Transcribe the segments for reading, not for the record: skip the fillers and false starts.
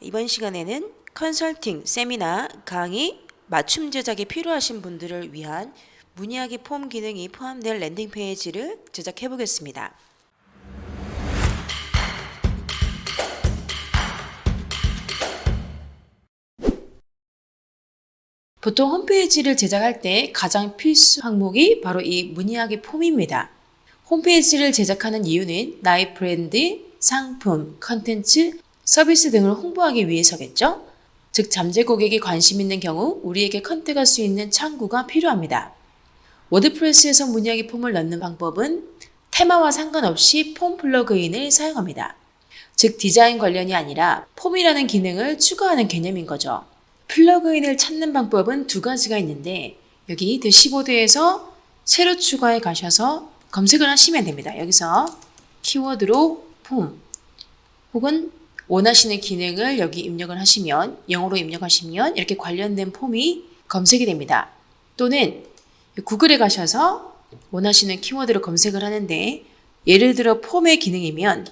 이번 시간에는 컨설팅, 세미나, 강의, 맞춤 제작이 필요하신 분들을 위한 문의하기 폼 기능이 포함된 랜딩 페이지를 제작해 보겠습니다. 보통 홈페이지를 제작할 때 가장 필수 항목이 바로 이 문의하기 폼입니다. 홈페이지를 제작하는 이유는 나의 브랜드, 상품, 컨텐츠, 서비스 등을 홍보하기 위해서겠죠? 즉 잠재 고객이 관심 있는 경우 우리에게 컨택할 수 있는 창구가 필요합니다. 워드프레스에서 문의하기 폼을 넣는 방법은 테마와 상관없이 폼 플러그인을 사용합니다. 즉 디자인 관련이 아니라 폼이라는 기능을 추가하는 개념인 거죠. 플러그인을 찾는 방법은 두 가지가 있는데 여기 대시보드에서 새로 추가해 가셔서 검색을 하시면 됩니다. 여기서 키워드로 폼 혹은 원하시는 기능을 여기 입력을 하시면 영어로 입력하시면 이렇게 관련된 폼이 검색이 됩니다. 또는 구글에 가셔서 원하시는 키워드로 검색을 하는데 예를 들어 폼의 기능이면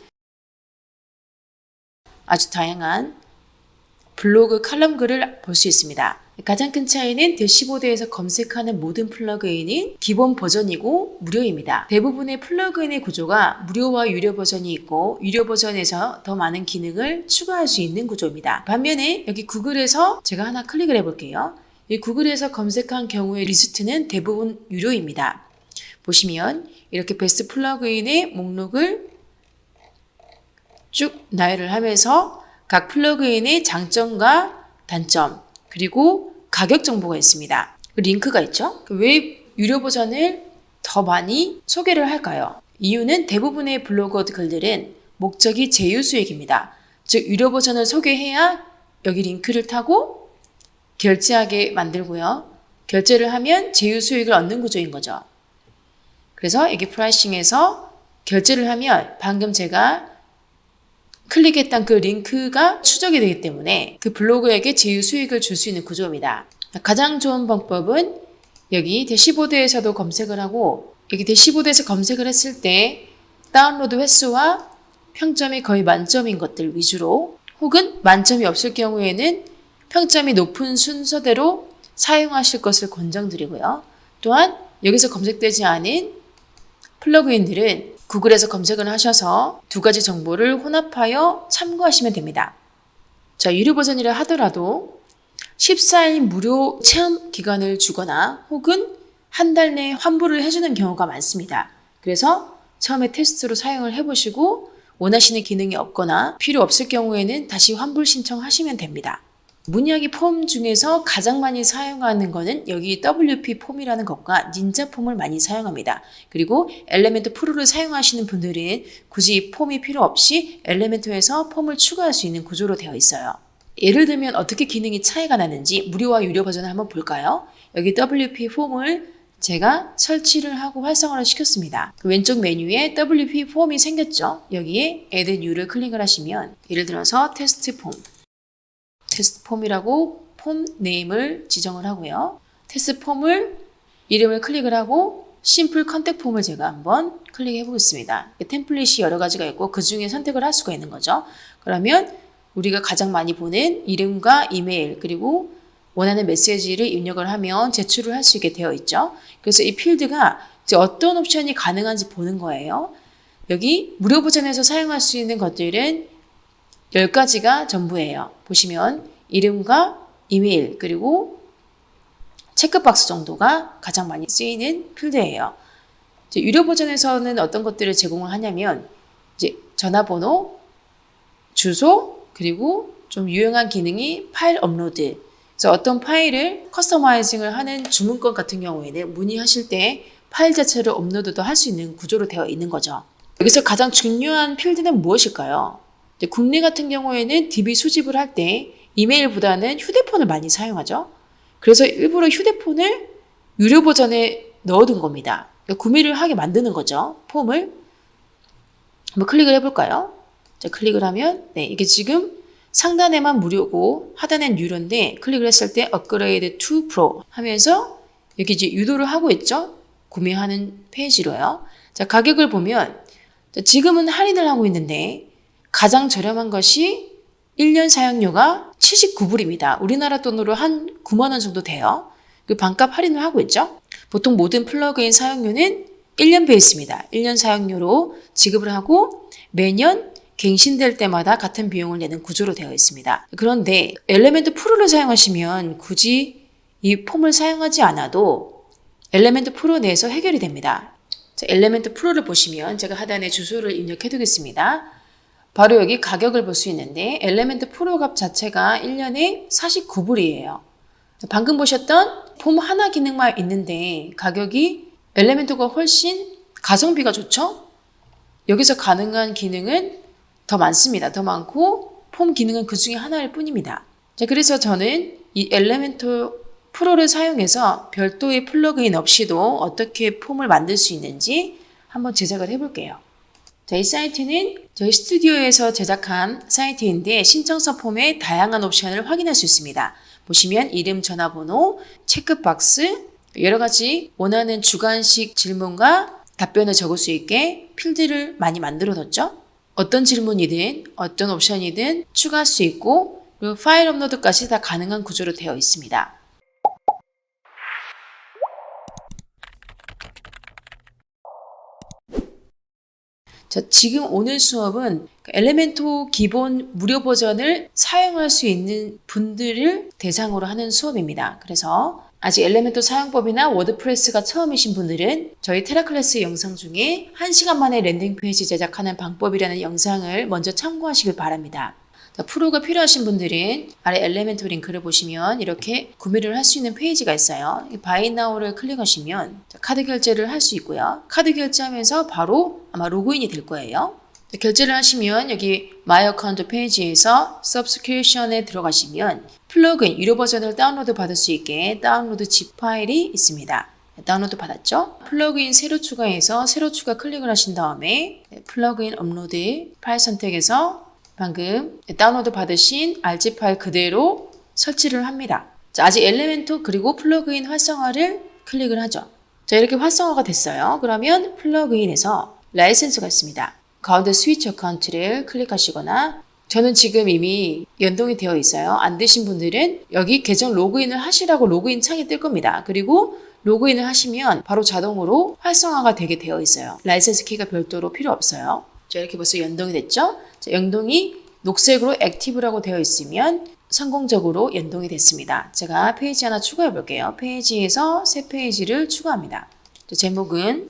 아주 다양한 블로그 칼럼 글을 볼 수 있습니다. 가장 큰 차이는 대시보드에서 검색하는 모든 플러그인이 기본 버전이고 무료입니다. 대부분의 플러그인의 구조가 무료와 유료 버전이 있고 유료 버전에서 더 많은 기능을 추가할 수 있는 구조입니다. 반면에 여기 구글에서 제가 하나 클릭을 해볼게요. 이 구글에서 검색한 경우의 리스트는 대부분 유료입니다. 보시면 이렇게 베스트 플러그인의 목록을 쭉 나열을 하면서 각 플러그인의 장점과 단점 그리고 가격 정보가 있습니다. 링크가 있죠. 왜 유료 버전을 더 많이 소개를 할까요? 이유는 대부분의 블로그 글들은 목적이 제휴 수익입니다. 즉 유료 버전을 소개해야 여기 링크를 타고 결제하게 만들고요. 결제를 하면 제휴 수익을 얻는 구조인 거죠. 그래서 여기 프라이싱에서 결제를 하면 방금 제가 클릭했던 그 링크가 추적이 되기 때문에 그 블로그에게 제휴 수익을 줄 수 있는 구조입니다. 가장 좋은 방법은 여기 대시보드에서도 검색을 하고 여기 대시보드에서 검색을 했을 때 다운로드 횟수와 평점이 거의 만점인 것들 위주로 혹은 만점이 없을 경우에는 평점이 높은 순서대로 사용하실 것을 권장드리고요. 또한 여기서 검색되지 않은 플러그인들은 구글에서 검색을 하셔서 두 가지 정보를 혼합하여 참고하시면 됩니다. 자, 유료 버전이라 하더라도 14일 무료 체험 기간을 주거나 혹은 한 달 내에 환불을 해주는 경우가 많습니다. 그래서 처음에 테스트로 사용을 해보시고 원하시는 기능이 없거나 필요 없을 경우에는 다시 환불 신청하시면 됩니다. 문의하기 폼 중에서 가장 많이 사용하는 거는 여기 WP 폼이라는 것과 닌자 폼을 많이 사용합니다. 그리고 엘레멘트 프로를 사용하시는 분들은 굳이 폼이 필요 없이 엘레멘트에서 폼을 추가할 수 있는 구조로 되어 있어요. 예를 들면 어떻게 기능이 차이가 나는지 무료와 유료 버전을 한번 볼까요? 여기 WP 폼을 제가 설치를 하고 활성화를 시켰습니다. 왼쪽 메뉴에 WP 폼이 생겼죠? 여기에 Add New를 클릭을 하시면 예를 들어서 테스트 폼이라고 폼 네임을 지정을 하고요. 테스트 폼을 이름을 클릭을 하고 심플 컨택 폼을 제가 한번 클릭해 보겠습니다. 템플릿이 여러 가지가 있고 그 중에 선택을 할 수가 있는 거죠. 그러면 우리가 가장 많이 보는 이름과 이메일 그리고 원하는 메시지를 입력을 하면 제출을 할 수 있게 되어 있죠. 그래서 이 필드가 이제 어떤 옵션이 가능한지 보는 거예요. 여기 무료 버전에서 사용할 수 있는 것들은 10가지가 전부예요. 보시면 이름과 이메일 그리고 체크박스 정도가 가장 많이 쓰이는 필드예요. 이제 유료 버전에서는 어떤 것들을 제공을 하냐면 이제 전화번호, 주소 그리고 좀 유용한 기능이 파일 업로드. 그래서 어떤 파일을 커스터마이징을 하는 주문건 같은 경우에는 문의하실 때 파일 자체를 업로드도 할 수 있는 구조로 되어 있는 거죠. 여기서 가장 중요한 필드는 무엇일까요? 국내 같은 경우에는 DB 수집을 할 때 이메일보다는 휴대폰을 많이 사용하죠. 그래서 일부러 휴대폰을 유료 버전에 넣어둔 겁니다. 그러니까 구매를 하게 만드는 거죠. 폼을. 한번 클릭을 해볼까요? 자, 클릭을 하면 이게 지금 상단에만 무료고 하단엔 유료인데 클릭을 했을 때 업그레이드 to 프로 하면서 여기 이제 유도를 하고 있죠. 구매하는 페이지로요. 자, 가격을 보면 지금은 할인을 하고 있는데 가장 저렴한 것이 1년 사용료가 79불입니다. 우리나라 돈으로 한 9만 원 정도 돼요. 그 반값 할인을 하고 있죠. 보통 모든 플러그인 사용료는 1년 베이스입니다. 1년 사용료로 지급을 하고 매년 갱신될 때마다 같은 비용을 내는 구조로 되어 있습니다. 그런데 엘리멘트 프로를 사용하시면 굳이 이 폼을 사용하지 않아도 엘리멘트 프로 내에서 해결이 됩니다. 자, 엘리멘트 프로를 보시면 제가 하단에 주소를 입력해 두겠습니다. 바로 여기 가격을 볼 수 있는데 엘리멘트 프로 값 자체가 1년에 49불이에요. 방금 보셨던 폼 하나 기능만 있는데 가격이 엘리멘트가 훨씬 가성비가 좋죠? 여기서 가능한 기능은 더 많습니다. 더 많고 폼 기능은 그 중에 하나일 뿐입니다. 자, 그래서 저는 이 엘리멘트 프로를 사용해서 별도의 플러그인 없이도 어떻게 폼을 만들 수 있는지 한번 제작을 해볼게요. 자, 이 사이트는 저희 스튜디오에서 제작한 사이트인데 신청서 폼에 다양한 옵션을 확인할 수 있습니다. 보시면 이름, 전화번호, 체크박스, 여러 가지 원하는 주관식 질문과 답변을 적을 수 있게 필드를 많이 만들어 뒀죠. 어떤 질문이든 어떤 옵션이든 추가할 수 있고 그리고 파일 업로드까지 다 가능한 구조로 되어 있습니다. 자, 지금 오늘 수업은 엘리멘토 기본 무료 버전을 사용할 수 있는 분들을 대상으로 하는 수업입니다. 그래서 아직 엘리멘토 사용법이나 워드프레스가 처음이신 분들은 저희 테라클래스 영상 중에 1시간 만에 랜딩 페이지 제작하는 방법이라는 영상을 먼저 참고하시길 바랍니다. 자, 프로가 필요하신 분들은 아래 엘리멘토 링크를 보시면 이렇게 구매를 할 수 있는 페이지가 있어요. Buy Now를 클릭하시면 카드 결제를 할 수 있고요. 카드 결제하면서 바로 아마 로그인이 될 거예요. 결제를 하시면 여기 My Account 페이지에서 Subscription에 들어가시면 플러그인 유료 버전을 다운로드 받을 수 있게 다운로드 zip 파일이 있습니다. 다운로드 받았죠? 플러그인 새로 추가해서 새로 추가 클릭을 하신 다음에 플러그인 업로드 파일 선택해서 방금 다운로드 받으신 RZ 파일 그대로 설치를 합니다. 자, 아직 엘리멘토 그리고 플러그인 활성화를 클릭을 하죠. 자, 이렇게 활성화가 됐어요. 그러면 플러그인에서 라이센스가 있습니다. 가운데 스위치 어카운트를 클릭하시거나 저는 지금 이미 연동이 되어 있어요. 안 되신 분들은 여기 계정 로그인을 하시라고 로그인 창이 뜰 겁니다. 그리고 로그인을 하시면 바로 자동으로 활성화가 되게 되어 있어요. 라이센스 키가 별도로 필요 없어요. 자, 이렇게 벌써 연동이 됐죠? 자, 연동이 녹색으로 액티브라고 되어 있으면 성공적으로 연동이 됐습니다. 제가 페이지 하나 추가해 볼게요. 페이지에서 새 페이지를 추가합니다. 자, 제목은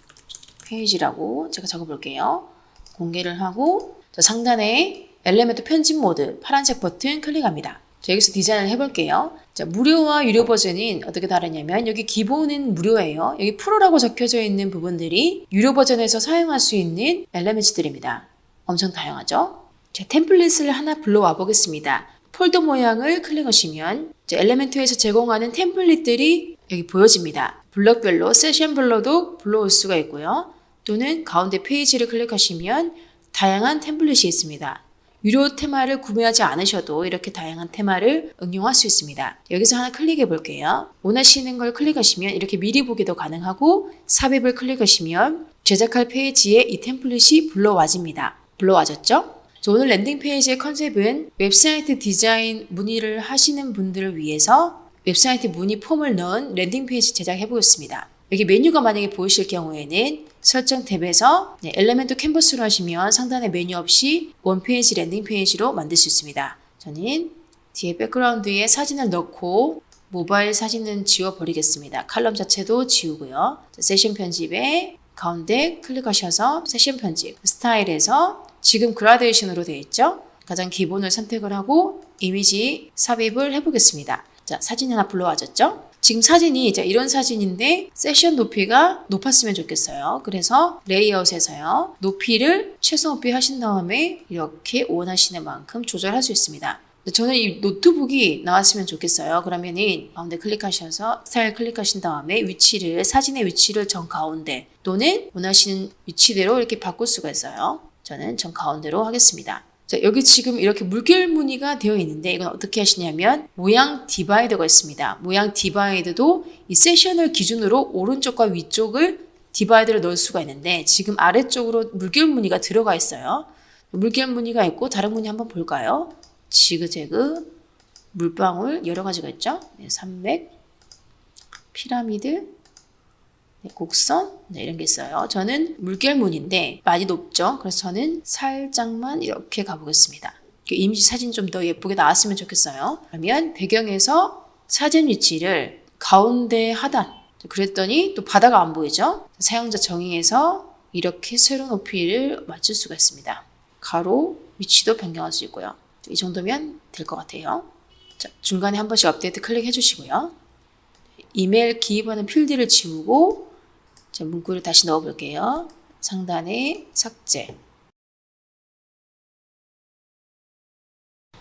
페이지라고 제가 적어 볼게요. 공개를 하고 자, 상단에 엘리멘토 편집 모드 파란색 버튼 클릭합니다. 자, 여기서 디자인을 해볼게요. 자, 무료와 유료 버전은 어떻게 다르냐면 여기 기본은 무료예요. 여기 프로라고 적혀져 있는 부분들이 유료 버전에서 사용할 수 있는 엘리멘트들입니다. 엄청 다양하죠? 자, 템플릿을 하나 불러와 보겠습니다. 폴더 모양을 클릭하시면 엘리멘토에서 제공하는 템플릿들이 여기 보여집니다. 블럭별로 세션별로도 불러올 수가 있고요. 또는 가운데 페이지를 클릭하시면 다양한 템플릿이 있습니다. 유료 테마를 구매하지 않으셔도 이렇게 다양한 테마를 응용할 수 있습니다. 여기서 하나 클릭해 볼게요. 원하시는 걸 클릭하시면 이렇게 미리 보기도 가능하고 삽입을 클릭하시면 제작할 페이지에 이 템플릿이 불러와집니다. 불러와졌죠? 오늘 랜딩 페이지의 컨셉은 웹사이트 디자인 문의를 하시는 분들을 위해서 웹사이트 문의 폼을 넣은 랜딩 페이지 제작해 보겠습니다. 여기 메뉴가 만약에 보이실 경우에는 설정 탭에서 엘리멘토 캔버스로 하시면 상단에 메뉴 없이 원페이지 랜딩 페이지로 만들 수 있습니다. 저는 뒤에 백그라운드에 사진을 넣고 모바일 사진은 지워버리겠습니다. 칼럼 자체도 지우고요. 세션 편집에 가운데 클릭하셔서 세션 편집 스타일에서 지금 그라데이션으로 되어 있죠? 가장 기본을 선택을 하고 이미지 삽입을 해보겠습니다. 자, 사진 하나 불러와졌죠? 지금 사진이 이제 이런 사진인데 세션 높이가 높았으면 좋겠어요. 그래서 레이아웃에서요. 높이를 최소 높이 하신 다음에 이렇게 원하시는 만큼 조절할 수 있습니다. 저는 이 노트북이 나왔으면 좋겠어요. 그러면은 가운데 클릭하셔서 스타일 클릭하신 다음에 위치를 사진의 위치를 정가운데 또는 원하시는 위치대로 이렇게 바꿀 수가 있어요. 저는 정가운데로 하겠습니다. 자, 여기 지금 이렇게 물결 무늬가 되어 있는데 이건 어떻게 하시냐면 모양 디바이더가 있습니다. 모양 디바이더도 이 세션을 기준으로 오른쪽과 위쪽을 디바이더를 넣을 수가 있는데 지금 아래쪽으로 물결 무늬가 들어가 있어요. 물결 무늬가 있고 다른 무늬 한번 볼까요? 지그재그, 물방울 여러 가지가 있죠. 네, 산맥, 피라미드, 네, 곡선 네, 이런 게 있어요. 저는 물결문인데 많이 높죠. 그래서 저는 살짝만 이렇게 가보겠습니다. 이미지 사진 좀 더 예쁘게 나왔으면 좋겠어요. 그러면 배경에서 사진 위치를 가운데 하단 그랬더니 또 바다가 안 보이죠. 사용자 정의에서 이렇게 세로 높이를 맞출 수가 있습니다. 가로 위치도 변경할 수 있고요. 이 정도면 될 것 같아요. 자, 중간에 한 번씩 업데이트 클릭해 주시고요. 이메일 기입하는 필드를 지우고 자, 문구를 다시 넣어 볼게요. 상단에 삭제.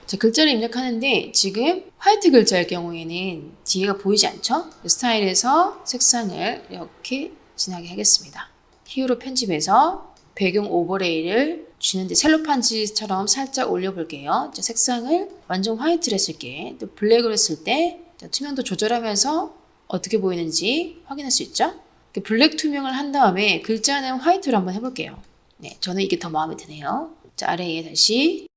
자, 글자를 입력하는데 지금 화이트 글자일 경우에는 뒤에가 보이지 않죠? 스타일에서 색상을 이렇게 진하게 하겠습니다. 히어로 편집해서 배경 오버레이를 주는데 셀로판지처럼 살짝 올려볼게요. 자, 색상을 완전 화이트로 했을 게 또 블랙으로 했을 때 자, 투명도 조절하면서 어떻게 보이는지 확인할 수 있죠? 블랙 투명을 한 다음에 글자는 화이트로 한번 해볼게요. 네, 저는 이게 더 마음에 드네요. 자, 아래에 다시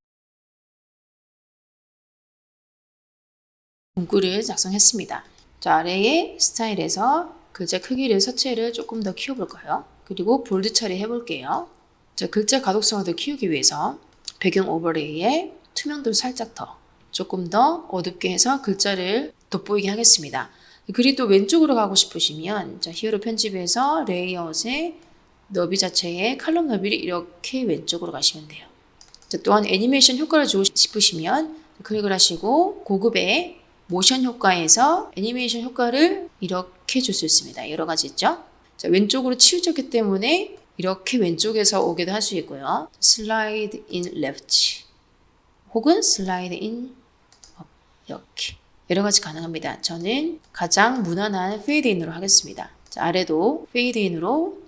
문구를 작성했습니다. 자, 아래에 스타일에서 글자 크기를 서체를 조금 더 키워볼까요? 그리고 볼드 처리 해볼게요. 자, 글자 가독성을 더 키우기 위해서 배경 오버레이에 투명도를 살짝 더 조금 더 어둡게 해서 글자를 돋보이게 하겠습니다. 글이 또 왼쪽으로 가고 싶으시면 자, 히어로 편집에서 레이아웃의 너비 자체의 칼럼 너비를 이렇게 왼쪽으로 가시면 돼요. 자, 또한 애니메이션 효과를 주고 싶으시면 클릭을 하시고 고급의 모션 효과에서 애니메이션 효과를 이렇게 줄 수 있습니다. 여러 가지 있죠. 자, 왼쪽으로 치우쳤기 때문에 이렇게 왼쪽에서 오게도 할 수 있고요. 슬라이드 인 레프트 혹은 슬라이드 인 업 이렇게 여러 가지 가능합니다. 저는 가장 무난한 페이드 인으로 하겠습니다. 자, 아래도 페이드 인으로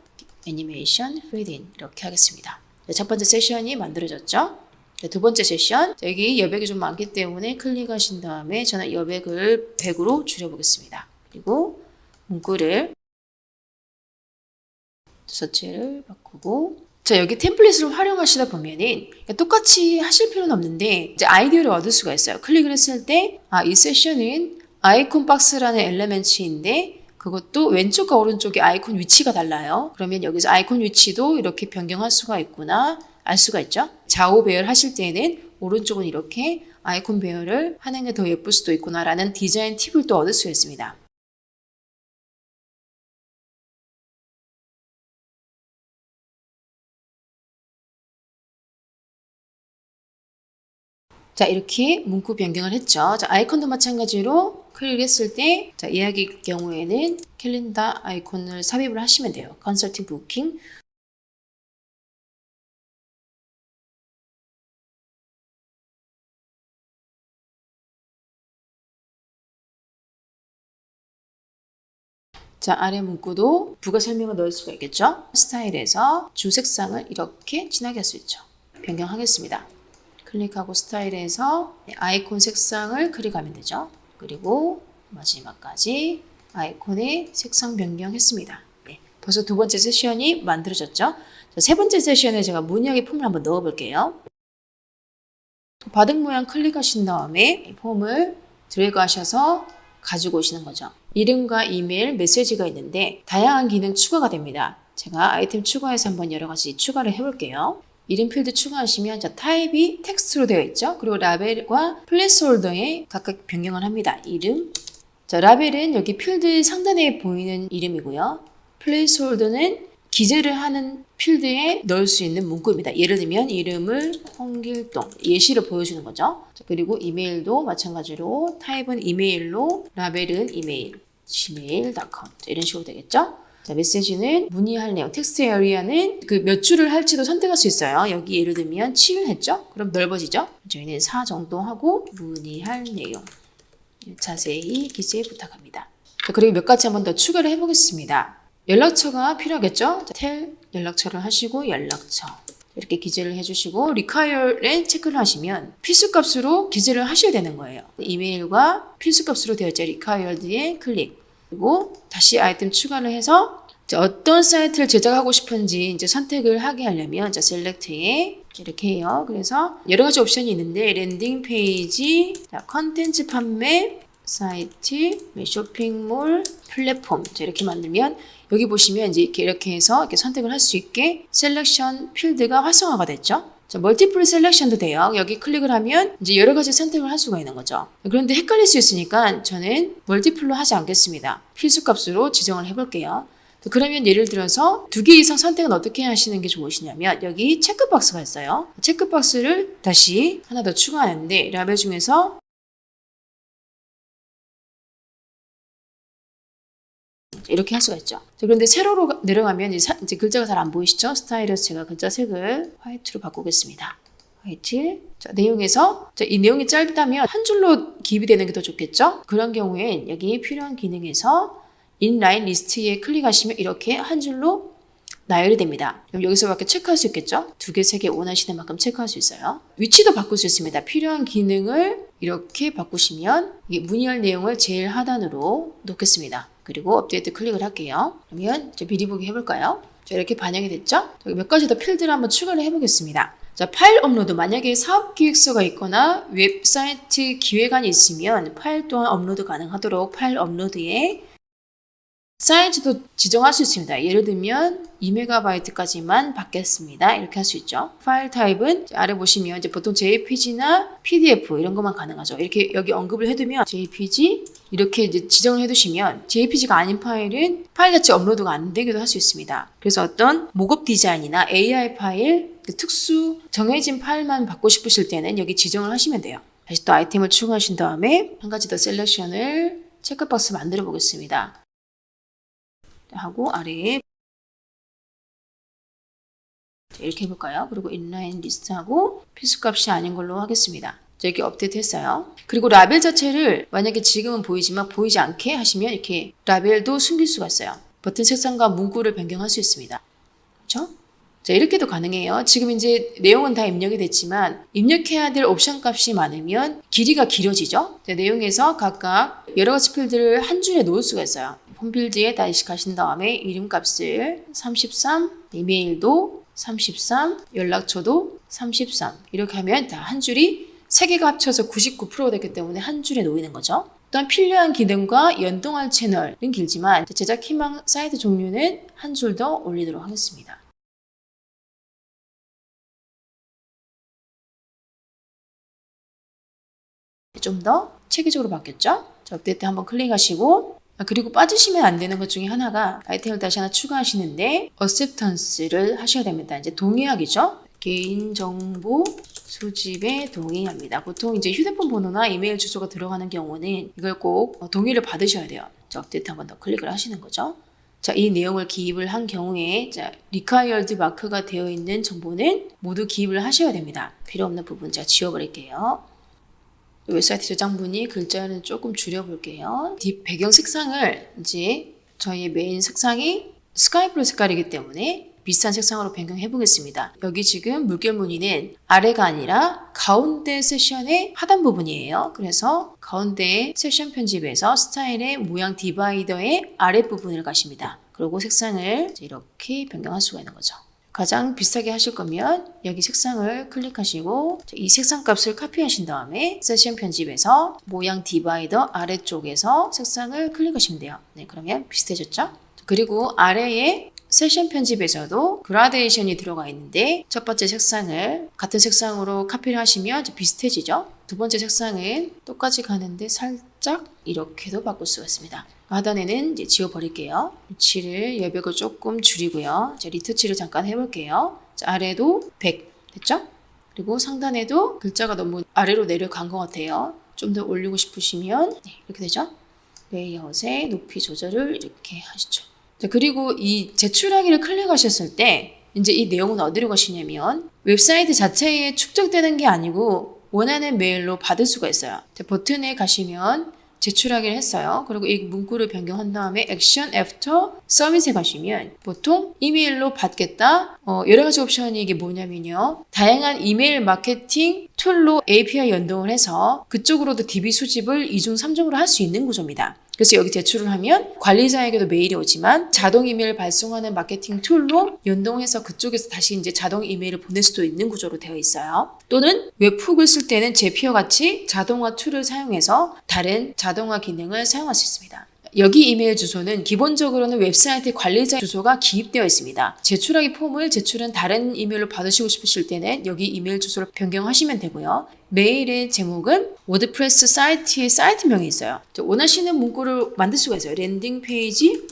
애니메이션 페이드 인 이렇게 하겠습니다. 자, 첫 번째 세션이 만들어졌죠. 자, 두 번째 세션 여기 여백이 좀 많기 때문에 클릭하신 다음에 저는 여백을 100으로 줄여보겠습니다. 그리고 문구를 서체를 바꾸고 자, 여기 템플릿을 활용하시다 보면은 똑같이 하실 필요는 없는데 이제 아이디어를 얻을 수가 있어요. 클릭을 했을 때 이 세션은 아이콘 박스라는 엘리멘트인데 그것도 왼쪽과 오른쪽의 아이콘 위치가 달라요. 그러면 여기서 아이콘 위치도 이렇게 변경할 수가 있구나 알 수가 있죠. 좌우 배열 하실 때는 오른쪽은 이렇게 아이콘 배열을 하는 게 더 예쁠 수도 있구나라는 디자인 팁을 또 얻을 수 있습니다. 자, 이렇게 문구 변경을 했죠. 자, 아이콘도 마찬가지로 클릭했을 때 자, 예약일 경우에는 캘린더 아이콘을 삽입을 하시면 돼요. 컨설팅 부킹. 자, 아래 문구도 부가 설명을 넣을 수가 있겠죠. 스타일에서 주 색상을 이렇게 진하게 할 수 있죠. 변경하겠습니다. 클릭하고 스타일에서 아이콘 색상을 클릭하면 되죠. 그리고 마지막까지 아이콘의 색상 변경했습니다. 네, 벌써 두 번째 세션이 만들어졌죠. 자, 세 번째 세션에 제가 문의하기 폼을 한번 넣어 볼게요. 바둑 모양 클릭하신 다음에 폼을 드래그 하셔서 가지고 오시는 거죠. 이름과 이메일, 메시지가 있는데 다양한 기능 추가가 됩니다. 제가 아이템 추가해서 한번 여러 가지 추가를 해볼게요. 이름 필드 추가하시면 자, 타입이 텍스트로 되어 있죠. 그리고 라벨과 플레이스홀더에 각각 변경을 합니다. 이름. 자, 라벨은 여기 필드 상단에 보이는 이름이고요. 플레이스홀더는 기재를 하는 필드에 넣을 수 있는 문구입니다. 예를 들면 이름을 홍길동 예시를 보여주는 거죠. 자, 그리고 이메일도 마찬가지로 타입은 이메일로 라벨은 이메일 gmail.com 이런 식으로 되겠죠. 자, 메시지는 문의할 내용 텍스트 에리아는 그 몇 줄을 할지도 선택할 수 있어요. 여기 예를 들면 7 했죠. 그럼 넓어지죠. 저희는 4 정도 하고 문의할 내용 자세히 기재 부탁합니다. 자, 그리고 몇 가지 한번 더 추가를 해보겠습니다. 연락처가 필요하겠죠? 텔 연락처를 하시고 연락처 이렇게 기재를 해주시고 require에 체크를 하시면 필수값으로 기재를 하셔야 되는 거예요. 이메일과 필수값으로 되어 있죠. required에 클릭 그리고 다시 아이템 추가를 해서 어떤 사이트를 제작하고 싶은지 이제 선택을 하게 하려면 select에 이렇게 해요. 그래서 여러 가지 옵션이 있는데 랜딩 페이지, 컨텐츠 판매, 사이트, 쇼핑몰, 플랫폼 이렇게 만들면 여기 보시면 이제 이렇게 해서 이렇게 선택을 할 수 있게 셀렉션 필드가 활성화가 됐죠. 자, 멀티플 셀렉션도 돼요. 여기 클릭을 하면 이제 여러 가지 선택을 할 수가 있는 거죠. 그런데 헷갈릴 수 있으니까 저는 멀티플로 하지 않겠습니다. 필수값으로 지정을 해볼게요. 그러면 예를 들어서 2개 이상 선택은 어떻게 하시는 게 좋으시냐면 여기 체크박스가 있어요. 체크박스를 다시 하나 더 추가하는데 라벨 중에서 이렇게 할 수가 있죠. 그런데 세로로 내려가면 이제 글자가 잘 안 보이시죠? 스타일에서 제가 글자 색을 화이트로 바꾸겠습니다. 화이트. 자, 내용에서 이 내용이 짧다면 한 줄로 기입이 되는 게 더 좋겠죠? 그런 경우엔 여기 필요한 기능에서 인라인 리스트에 클릭하시면 이렇게 한 줄로 나열이 됩니다. 그럼 여기서 밖에 체크할 수 있겠죠? 2개, 3개 원하시는 만큼 체크할 수 있어요. 위치도 바꿀 수 있습니다. 필요한 기능을 이렇게 바꾸시면 문의할 내용을 제일 하단으로 놓겠습니다. 그리고 업데이트 클릭을 할게요. 그러면 이제 미리 보기 해볼까요? 자, 이렇게 반영이 됐죠? 여기 몇 가지 더 필드를 한번 추가를 해보겠습니다. 자, 파일 업로드. 만약에 사업 기획서가 있거나 웹사이트 기획안이 있으면 파일 또한 업로드 가능하도록 파일 업로드에 사이즈도 지정할 수 있습니다. 예를 들면 2MB까지만 받겠습니다. 이렇게 할 수 있죠. 파일 타입은 아래 보시면 이제 보통 JPG나 PDF 이런 것만 가능하죠. 이렇게 여기 언급을 해두면 JPG 이렇게 이제 지정을 해두시면 JPG가 아닌 파일은 파일 자체 업로드가 안 되기도 할 수 있습니다. 그래서 어떤 모급 디자인이나 AI 파일, 특수 정해진 파일만 받고 싶으실 때는 여기 지정을 하시면 돼요. 다시 또 아이템을 추가하신 다음에 한 가지 더 셀렉션을 체크박스 만들어 보겠습니다. 하고 아래에 이렇게 해볼까요? 그리고 인라인 리스트하고 필수값이 아닌 걸로 하겠습니다. 자, 이렇게 업데이트 했어요. 그리고 라벨 자체를 만약에 지금은 보이지만 보이지 않게 하시면 이렇게 라벨도 숨길 수가 있어요. 버튼 색상과 문구를 변경할 수 있습니다. 그렇죠? 자, 이렇게도 가능해요. 지금 이제 내용은 다 입력이 됐지만 입력해야 될 옵션 값이 많으면 길이가 길어지죠. 자, 내용에서 각각 여러 가지 필드를 한 줄에 놓을 수가 있어요. 홈필드에 다시 가신 다음에 이름값을 33, 이메일도 33, 연락처도 33 이렇게 하면 다 한 줄이 3개가 합쳐서 99%가 됐기 때문에 한 줄에 놓이는 거죠. 또한 필요한 기능과 연동할 채널은 길지만 제작 희망 사이트 종류는 한 줄 더 올리도록 하겠습니다. 좀 더 체계적으로 바뀌었죠? 자, 업데이트 한번 클릭하시고 그리고 빠지시면 안 되는 것 중에 하나가 아이템을 다시 하나 추가하시는데 acceptance를 하셔야 됩니다. 이제 동의하기죠. 개인정보 수집에 동의합니다. 보통 이제 휴대폰 번호나 이메일 주소가 들어가는 경우는 이걸 꼭 동의를 받으셔야 돼요. 자, 업데이트 한번 더 클릭을 하시는 거죠. 자, 이 내용을 기입을 한 경우에 required 마크가 되어 있는 정보는 모두 기입을 하셔야 됩니다. 필요 없는 부분 제가 지워버릴게요. 웹사이트 저장문의 글자는 조금 줄여볼게요. 뒷 배경 색상을 이제 저희 메인 색상이 스카이블루 색깔이기 때문에 비슷한 색상으로 변경해 보겠습니다. 여기 지금 물결 무늬는 아래가 아니라 가운데 세션의 하단 부분이에요. 그래서 가운데 세션 편집에서 스타일의 모양 디바이더의 아랫부분을 가십니다. 그리고 색상을 이렇게 변경할 수가 있는 거죠. 가장 비슷하게 하실 거면 여기 색상을 클릭하시고 이 색상 값을 카피하신 다음에 세션 편집에서 모양 디바이더 아래쪽에서 색상을 클릭하시면 돼요. 네, 그러면 비슷해졌죠? 그리고 아래에 세션 편집에서도 그라데이션이 들어가 있는데 첫 번째 색상을 같은 색상으로 카피를 하시면 비슷해지죠? 두 번째 색상은 똑같이 가는데 살짝 이렇게도 바꿀 수가 있습니다. 하단에는 이제 지워버릴게요. 위치를 여백을 조금 줄이고요. 이제 리터치를 잠깐 해볼게요. 자, 아래도 100 됐죠? 그리고 상단에도 글자가 너무 아래로 내려간 것 같아요. 좀 더 올리고 싶으시면 네, 이렇게 되죠? 레이아웃의 높이 조절을 이렇게 하시죠. 자, 그리고 이 제출하기를 클릭하셨을 때 이제 이 내용은 어디로 가시냐면 웹사이트 자체에 축적되는 게 아니고 원하는 메일로 받을 수가 있어요. 자, 버튼에 가시면 제출하기를 했어요. 그리고 이 문구를 변경한 다음에 액션 애프터 서비스에 가시면 보통 이메일로 받겠다 여러 가지 옵션이 이게 뭐냐면요. 다양한 이메일 마케팅 툴로 API 연동을 해서 그쪽으로도 DB 수집을 2중, 3중으로 할 수 있는 구조입니다. 그래서 여기 제출을 하면 관리자에게도 메일이 오지만 자동 이메일 발송하는 마케팅 툴로 연동해서 그쪽에서 다시 이제 자동 이메일을 보낼 수도 있는 구조로 되어 있어요. 또는 웹훅을 쓸 때는 제피어 같이 자동화 툴을 사용해서 다른 자동화 기능을 사용할 수 있습니다. 여기 이메일 주소는 기본적으로는 웹사이트 관리자 주소가 기입되어 있습니다. 제출하기 폼을 제출한 다른 이메일로 받으시고 싶으실 때는 여기 이메일 주소를 변경하시면 되고요. 메일의 제목은 워드프레스 사이트의 사이트명이 있어요. 원하시는 문구를 만들 수가 있어요. 랜딩 페이지,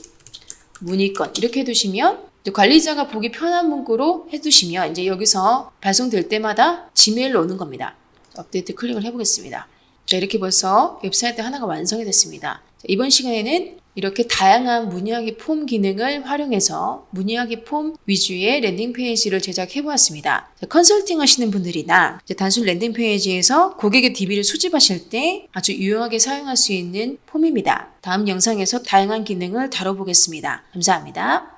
문의건 이렇게 해두시면 관리자가 보기 편한 문구로 해두시면 이제 여기서 발송될 때마다 지메일로 오는 겁니다. 업데이트 클릭을 해보겠습니다. 자, 이렇게 벌써 웹사이트 하나가 완성이 됐습니다. 자, 이번 시간에는 이렇게 다양한 문의하기 폼 기능을 활용해서 문의하기 폼 위주의 랜딩 페이지를 제작해 보았습니다. 컨설팅 하시는 분들이나 단순 랜딩 페이지에서 고객의 DB를 수집하실 때 아주 유용하게 사용할 수 있는 폼입니다. 다음 영상에서 다양한 기능을 다뤄보겠습니다. 감사합니다.